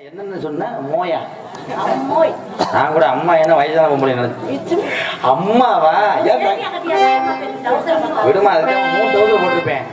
என்னன்னு சொன்ன மோயா அம்மோய் நான் கூட அம்மா என்ன வயசான பொம்பளை நினைச்சு அம்மாவா விடுமா அதுக்காக 3000 போட்டிருப்பேன்.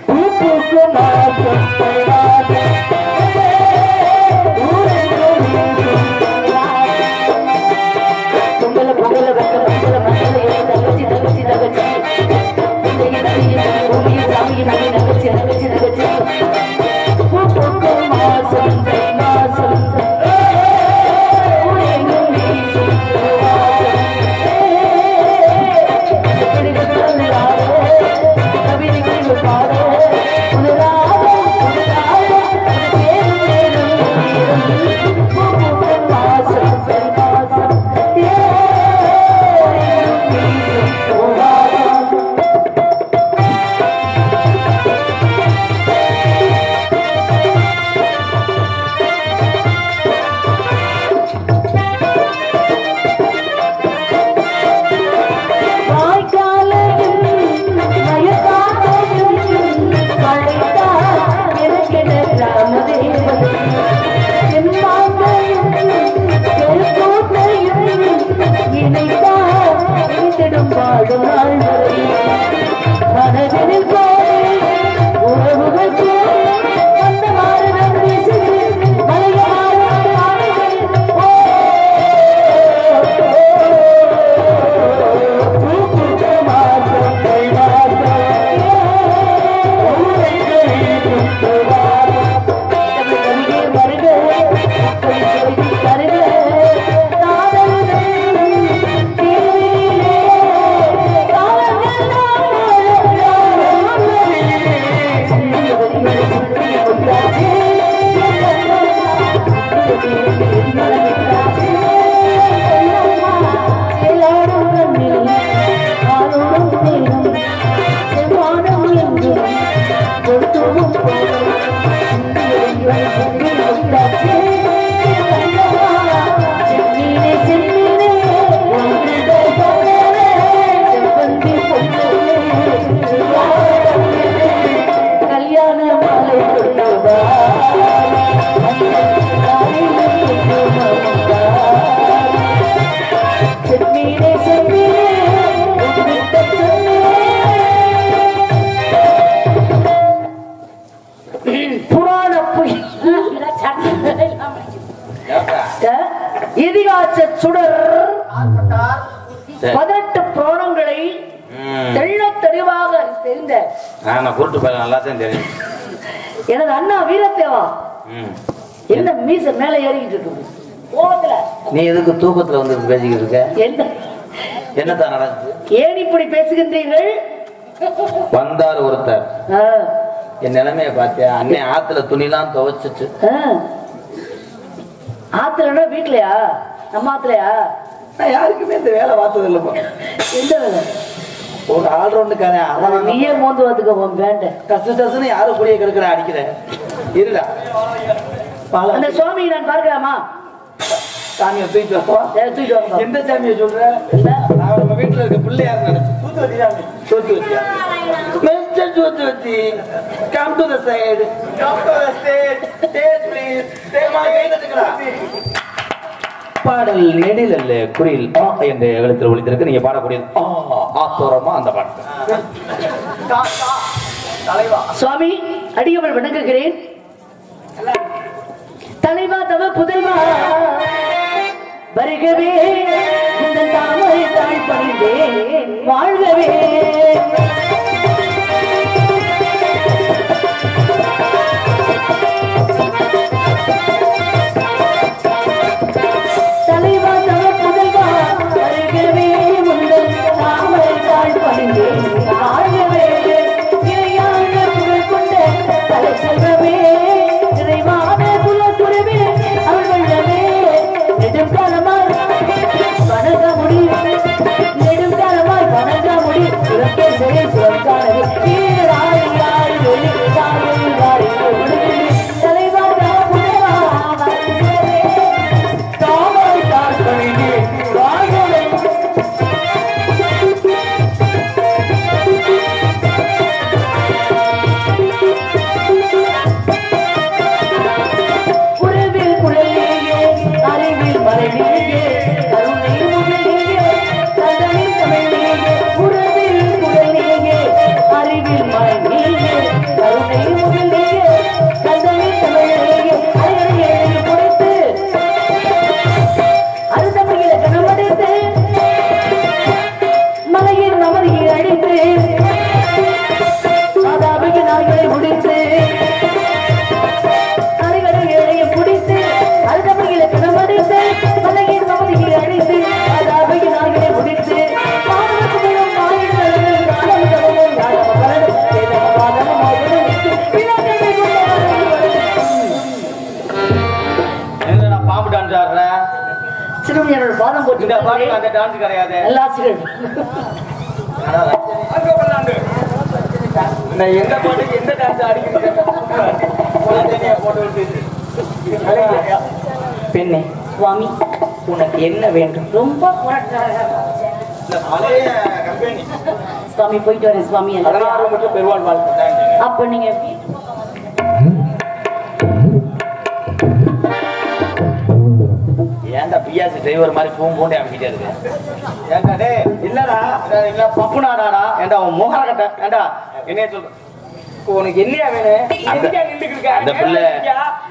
இதிகாச சுடர் 18 புராணங்களை தெள்ள தெளிவாக தெரிந்த நல்லா தான் தெரியும் எனது அண்ணா வீரத்தேவா என்ன மீச மேல ஏறிக்கிட்டு இருக்கு கோபத்துல. நீ எதுக்கு தூக்கத்துல வந்து பேசிக்கிட்டு இருக்க? என்னதான் நடந்துச்சு? ஏன் இப்படி பேசுகின்றீர்கள்? வந்தார் ஒருத்தர், என் நிலைமைய பார்த்தியா? அன்னை ஆத்துல துணிலாம் துவைச்சிச்சு. ஆத்துலன்னா வீட்லயா? நம்ம ஆத்துலயா? நான் யாருக்குமே இந்த வேலை பார்த்தது இல்லப்பா. எந்த வேலை? ஒரு ஆல்ரவுண்டுக்காரன் நீயே மோந்து வந்துக்க வேண்ட டசு டசுன்னு யாரும் கூடிய கெடுக்கிற அடிக்கிற இருடா. அந்த சுவாமியை நான் பார்க்கலாமா? சாமியை தூக்கிட்டு வாங்க. எந்த சாமியை சொல்ற? நான் நம்ம வீட்டுல இருக்க பிள்ளையார் நினைச்சு சூத்து வச்சுதான். சோத்து வச்சியா? மிஸ்டர் சோத்து வச்சு come to the side. Come to the stage. Stage please. பாடல் நெடில் அல்ல குறியில் ஆ என்ற எழுத்தில் ஒளித்திருக்கு. நீங்க பாடக்கூடிய ஆத்தோரமா அந்த பாட்டு. சுவாமி அடியவள் வணங்குகிறேன். தலைவா தவ புதல்வா வருகவே, இந்த தாமரை தாழ் பணிந்தேன் வாழ்கவே. தலைவா தவ புதல்வா வருகவே, உங்கள் தாமரை தாழ் பணிந்தேன் வாழ்கவே. இறையான புகழ் கொண்ட தலை செல்வமே, இறைவான குல குருவே அவள் வெள்ளவே நெடும் காலமாக பாம்பு டான்ஸ் ஆடுற சிறுமியரோட பாதம் போட்டு இந்த பாட்டு அந்த டான்ஸ் கிடையாது எல்லா ஆசிரியர் நான் எந்த பாட்டுக்கு எந்த டான்ஸ் ஆடிக்கிறேன் பெண்ணே சுவாமி உனக்கு என்ன வேண்டும் ரொம்ப சுவாமி போயிட்டு வரேன் சுவாமி 16 மட்டும் பெருவாள் வாழ்க்கை அப்ப நீங்க ஏன்டா பியாசி டிரைவர் மாதிரி பூண்டே அமைக்கிட்டே இருக்கு ஏன்டா டே இல்லடா இல்ல பப்பு நாடாடா ஏன்டா உன் முகர கட்ட ஏன்டா என்னைய சொல்ற உனக்கு என்னையா வேணும்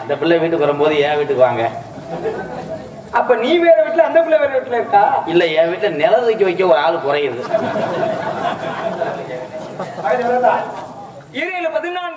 அந்த பிள்ளை வீட்டுக்கு வரும்போது என் வீட்டுக்கு வாங்க அப்ப நீ வேற வீட்டுல அந்த பிள்ளை வேற வீட்டுல இருக்கா இல்ல என் வீட்டுல நிலத்துக்கு வைக்க ஒரு ஆளு குறையுது 14